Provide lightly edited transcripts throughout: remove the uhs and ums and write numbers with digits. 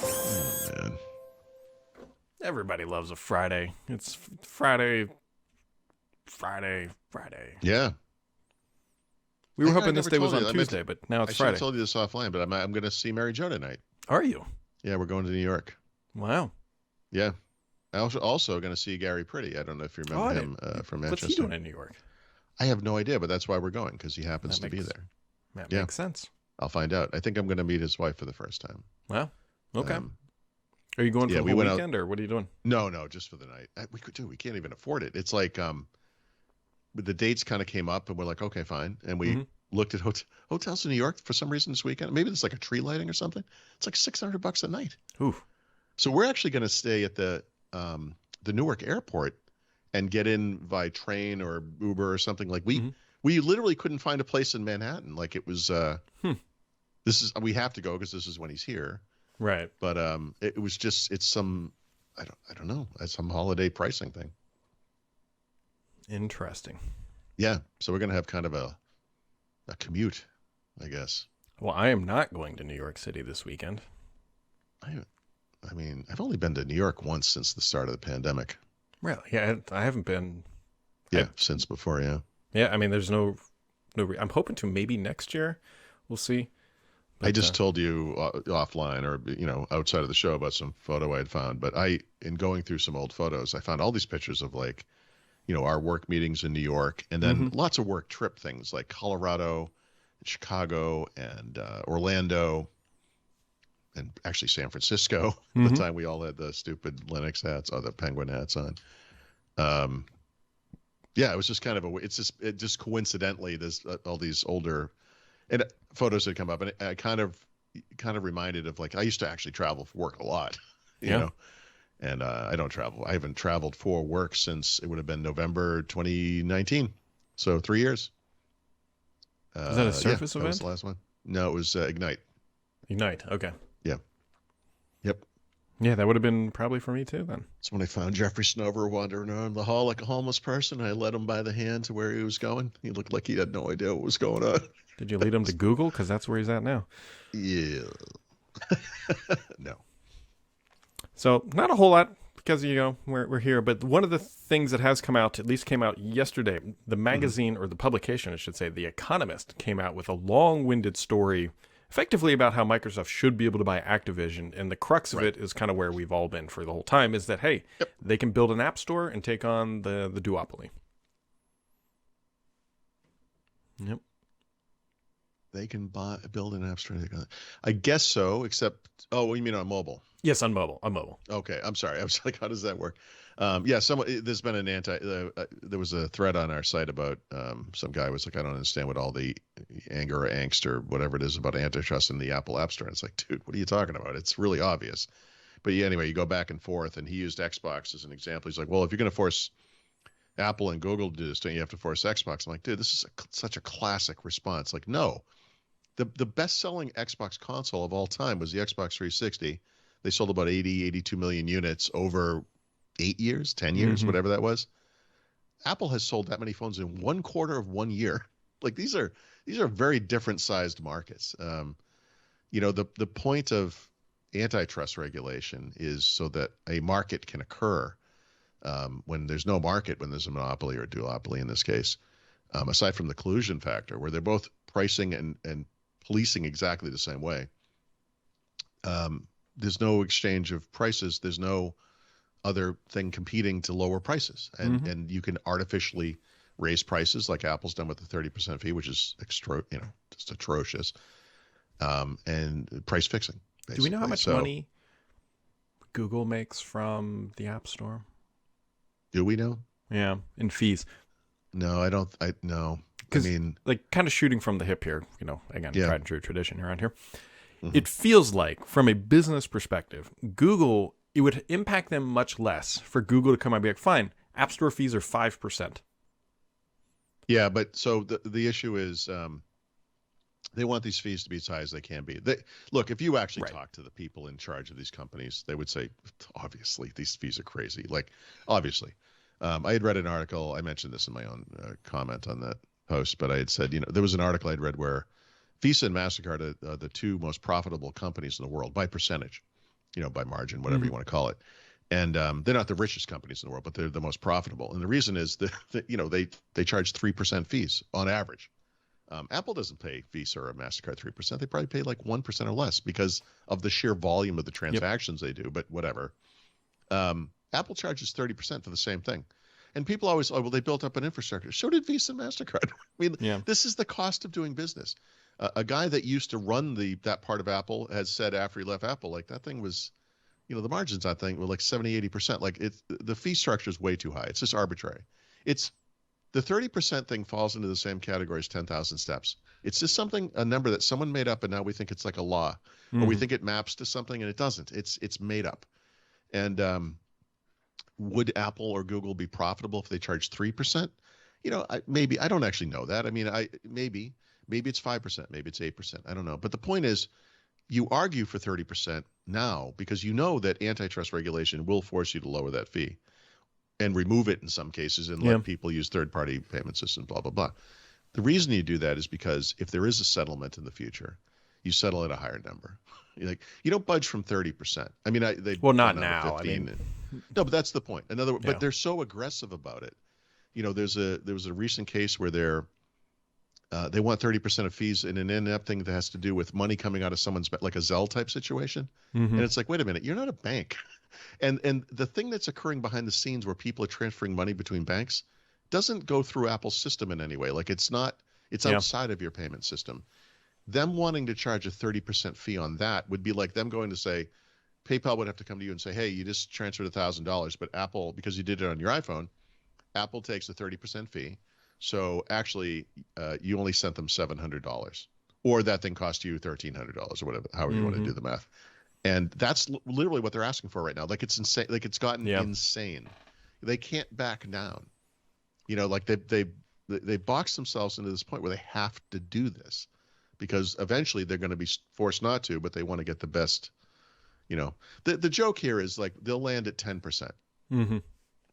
Oh, man. Everybody loves a Friday. It's Friday. Yeah. We were I hoping this never day was told on you. Tuesday, but now I it's should have Friday. told you this offline, but I'm going to see Mary Jo tonight. Are you? Yeah, we're going to New York. Wow. Yeah. I also going to see Gary Pretty. I don't know if you remember him from Manchester. What's he doing in New York? I have no idea, but that's why we're going, because he happens to be there. That makes sense. I'll find out. I think I'm going to meet his wife for the first time. Wow. Okay. Are you going for the whole weekend, or what are you doing? No, just for the night. We can't even afford it. It's like the dates kind of came up, and we're like, okay, fine. And we looked at hotels in New York for some reason this weekend. Maybe there's like a tree lighting or something. It's like $600 a night. Ooh. So we're actually going to stay at the Newark airport and get in by train or Uber or something. Like we literally couldn't find a place in Manhattan. Like it was we have to go because this is when he's here. Right. But it was just it's some I don't know. It's some holiday pricing thing. Interesting. Yeah. So we're gonna have kind of a commute, I guess. Well, I am not going to New York City this weekend. I mean, I've only been to New York once since the start of the pandemic. Really? Yeah, I haven't been. Yeah, since before. Yeah. Yeah, I mean, there's no. I'm hoping to maybe next year. We'll see. But, I just told you offline or, outside of the show about some photo I had found. But in going through some old photos, I found all these pictures of like, our work meetings in New York and then lots of work trip things like Colorado, Chicago, and Orlando, and actually San Francisco. At the time we all had the stupid Linux hats or the penguin hats on. Yeah, it was just kind of it just coincidentally, there's all these older and photos had come up, and I kind of reminded of like I used to actually travel for work a lot, you know, and I don't travel. I haven't traveled for work since it would have been November 2019, so 3 years. Was that a Surface event? That was the last one. No, it was Ignite. Ignite. Okay. Yeah. Yep. Yeah, that would have been probably for me too then. That's when I found Jeffrey Snover wandering around the hall like a homeless person. I led him by the hand to where he was going. He looked like he had no idea what was going on. Did you lead him to Google? Because that's where he's at now. Yeah. No. So not a whole lot because, we're here. But one of the things that has come out, at least came out yesterday, the magazine or the publication, I should say, The Economist, came out with a long-winded story effectively about how Microsoft should be able to buy Activision. And the crux of it is kind of where we've all been for the whole time is that, hey, they can build an app store and take on the duopoly. Yep. They can build an app store. I guess so, except, you mean on mobile? Yes, on mobile. Okay, I'm sorry. I was like, how does that work? There's been there was a thread on our site about some guy was like, I don't understand what all the anger or angst or whatever it is about antitrust in the Apple App Store. And it's like, dude, what are you talking about? It's really obvious. But anyway, you go back and forth, and he used Xbox as an example. He's like, well, if you're going to force Apple and Google to do this thing, you have to force Xbox. I'm like, dude, this is such a classic response. Like, no. The best-selling Xbox console of all time was the Xbox 360. They sold about 82 million units over 8 years, 10 years, whatever that was. Apple has sold that many phones in 1/4 of 1 year. Like these are very different sized markets. The point of antitrust regulation is so that a market can occur when there's no market, when there's a monopoly or a duopoly in this case, aside from the collusion factor, where they're both pricing and policing exactly the same way. There's no exchange of prices. There's no other thing competing to lower prices. And you can artificially raise prices like Apple's done with the 30% fee, which is just atrocious. And price fixing. Basically. Do we know how much money Google makes from the App Store? Do we know? Yeah, in fees. No, I don't. No. I mean, like kind of shooting from the hip here, again, tried and true tradition around here. Mm-hmm. It feels like from a business perspective, Google, it would impact them much less for Google to come out and be like, fine, App Store fees are 5%. Yeah, but so the issue is they want these fees to be as high as they can be. Look, if you actually talk to the people in charge of these companies, they would say, obviously, these fees are crazy. Like, obviously. I had read an article, I mentioned this in my own comment on that post, but I had said, there was an article I'd read where Visa and MasterCard are the two most profitable companies in the world by percentage, by margin, whatever you want to call it. And they're not the richest companies in the world, but they're the most profitable. And the reason is that they charge 3% fees on average. Apple doesn't pay Visa or MasterCard 3%. They probably pay like 1% or less because of the sheer volume of the transactions they do. But whatever. Apple charges 30% for the same thing. And people always, oh, well, they built up an infrastructure. So did Visa and MasterCard. I mean, this is the cost of doing business. A guy that used to run that part of Apple has said after he left Apple, like that thing was, the margins on that thing were like 70-80%. Like the fee structure is way too high. It's just arbitrary. It's the 30% thing falls into the same category as 10,000 steps. It's just a number that someone made up, and now we think it's like a law, or we think it maps to something, and it doesn't. It's made up. And would Apple or Google be profitable if they charge 3%? Maybe. I don't actually know that. I mean, maybe it's 5%, maybe it's 8%. I don't know. But the point is, you argue for 30% now because you know that antitrust regulation will force you to lower that fee and remove it in some cases and let people use third-party payment systems, blah, blah, blah. The reason you do that is because if there is a settlement in the future, you settle at a higher number. You don't budge from 30%. I mean, not now. 15 no, but that's the point. But they're so aggressive about it. There was a recent case where they want 30% of fees in an in-app thing that has to do with money coming out of someone's, like a Zelle type situation. And it's like, wait a minute, you're not a bank. And the thing that's occurring behind the scenes where people are transferring money between banks doesn't go through Apple's system in any way. Like it's outside of your payment system. Them wanting to charge a 30% fee on that would be like them going to say, PayPal would have to come to you and say, hey, you just transferred $1,000, but Apple, because you did it on your iPhone, Apple takes a 30% fee. So actually, you only sent them $700, or that thing cost you $1,300 or whatever, however you want to do the math. And that's literally what they're asking for right now. Like it's insane. Like it's gotten insane. They can't back down. Like they box themselves into this point where they have to do this because eventually they're going to be forced not to, but they want to get the best. The joke here is like they'll land at 10%.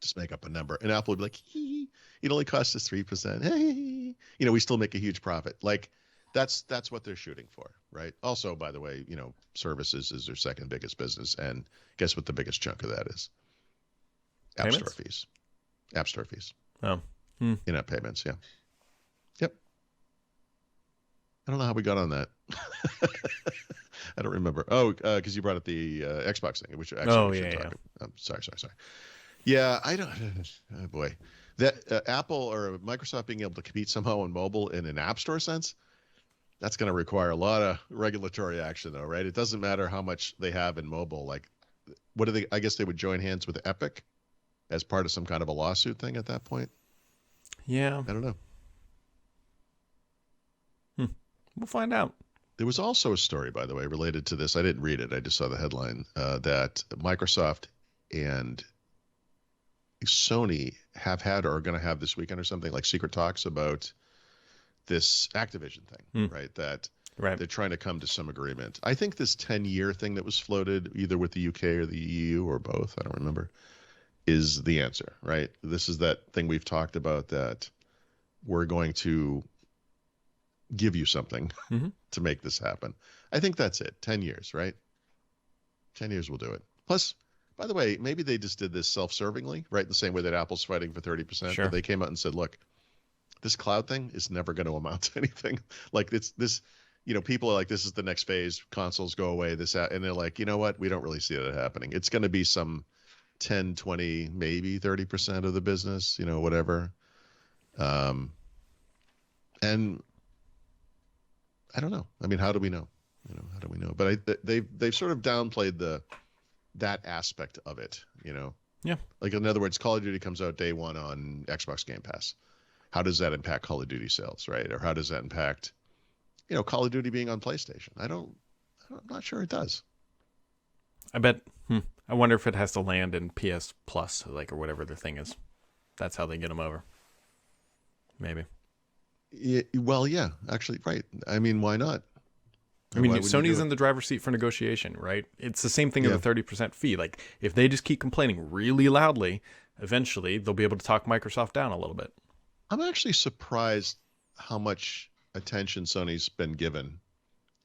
Just make up a number, and Apple would be like, it only cost us 3%. Hey, we still make a huge profit. Like that's what they're shooting for, right? Also, by the way, services is their second biggest business, and guess what the biggest chunk of that is? App Store fees. App Store fees. Oh, in-app payments. Yeah. Yep. I don't know how we got on that. I don't remember. Oh, because you brought up the Xbox thing, which actually we should talk about. Sorry. Yeah, I don't. Oh boy, that Apple or Microsoft being able to compete somehow on mobile in an app store sense, that's going to require a lot of regulatory action, though, right? It doesn't matter how much they have in mobile. Like, what do they? I guess they would join hands with Epic as part of some kind of a lawsuit thing at that point. Yeah, I don't know. We'll find out. There was also a story, by the way, related to this. I didn't read it. I just saw the headline that Microsoft and Sony have had or are going to have this weekend or something like secret talks about this Activision thing, right? That they're trying to come to some agreement. I think this 10-year thing that was floated either with the UK or the EU or both, I don't remember, is the answer, right? This is that thing we've talked about that we're going to give you something to make this happen. I think that's it. 10 years, right? 10 years will do it. Plus, by the way, maybe they just did this self-servingly, right? The same way that Apple's fighting for 30%. Sure. But they came out and said, look, this cloud thing is never going to amount to anything. Like it's this, people are like, this is the next phase. Consoles go away, and they're like, you know what? We don't really see that happening. It's going to be some 10, 20, maybe 30% of the business, whatever. And I don't know. I mean, how do we know? How do we know? But they've sort of downplayed that aspect of it, Yeah. Like, in other words, Call of Duty comes out day one on Xbox Game Pass. How does that impact Call of Duty sales, right? Or how does that impact, Call of Duty being on PlayStation? I'm not sure it does. I bet. I wonder if it has to land in PS Plus, or whatever the thing is. That's how they get them over. Maybe. Well, yeah, actually, right. I mean, why not? I mean, Sony's in the driver's seat for negotiation, right? It's the same thing as the 30% fee. Like, if they just keep complaining really loudly, eventually they'll be able to talk Microsoft down a little bit. I'm actually surprised how much attention Sony's been given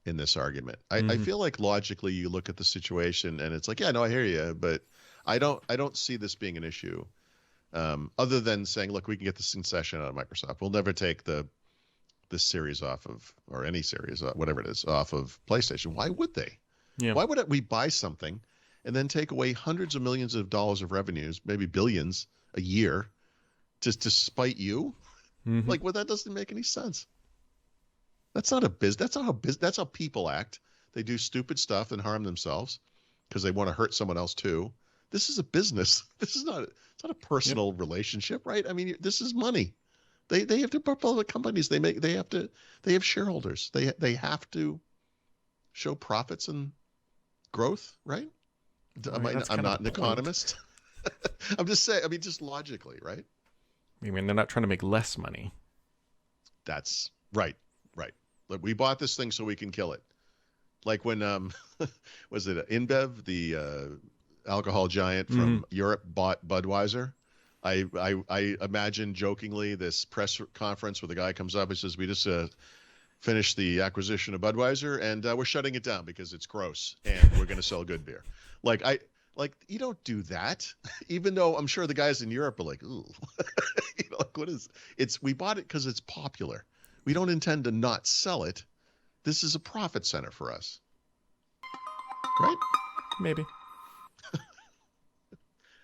in this argument. I Mm-hmm. feel like logically you look at the situation and it's like, yeah, no, I hear you, but I don't see this being an issue. Other than saying, look, we can get this concession out of Microsoft. We'll never take this series off of, or any series, whatever it is, off of PlayStation. Why would they? Yeah. Why would we buy something and then take away hundreds of millions of dollars of revenues, maybe billions a year, just to spite you? Mm-hmm. Like, well, that doesn't make any sense. That's not a business. That's how people act. They do stupid stuff and harm themselves because they want to hurt someone else too. This is a business. This is not. It's not a personal relationship, right? I mean, this is money. They have to public companies. They have shareholders. They have to show profits and growth, right? I'm not an economist. I'm just saying. I mean, just logically, right? I mean, they're not trying to make less money. That's right. Right. Look, we bought this thing so we can kill it. Like when was it InBev, the alcohol giant from Europe, bought Budweiser? I imagine jokingly this press conference where the guy comes up and says, "We just finished the acquisition of Budweiser and we're shutting it down because it's gross and we're going to sell good beer." Like you don't do that, even though I'm sure the guys in Europe are like, "Ooh," like what is? We bought it because it's popular. We don't intend to not sell it. This is a profit center for us, right? Maybe.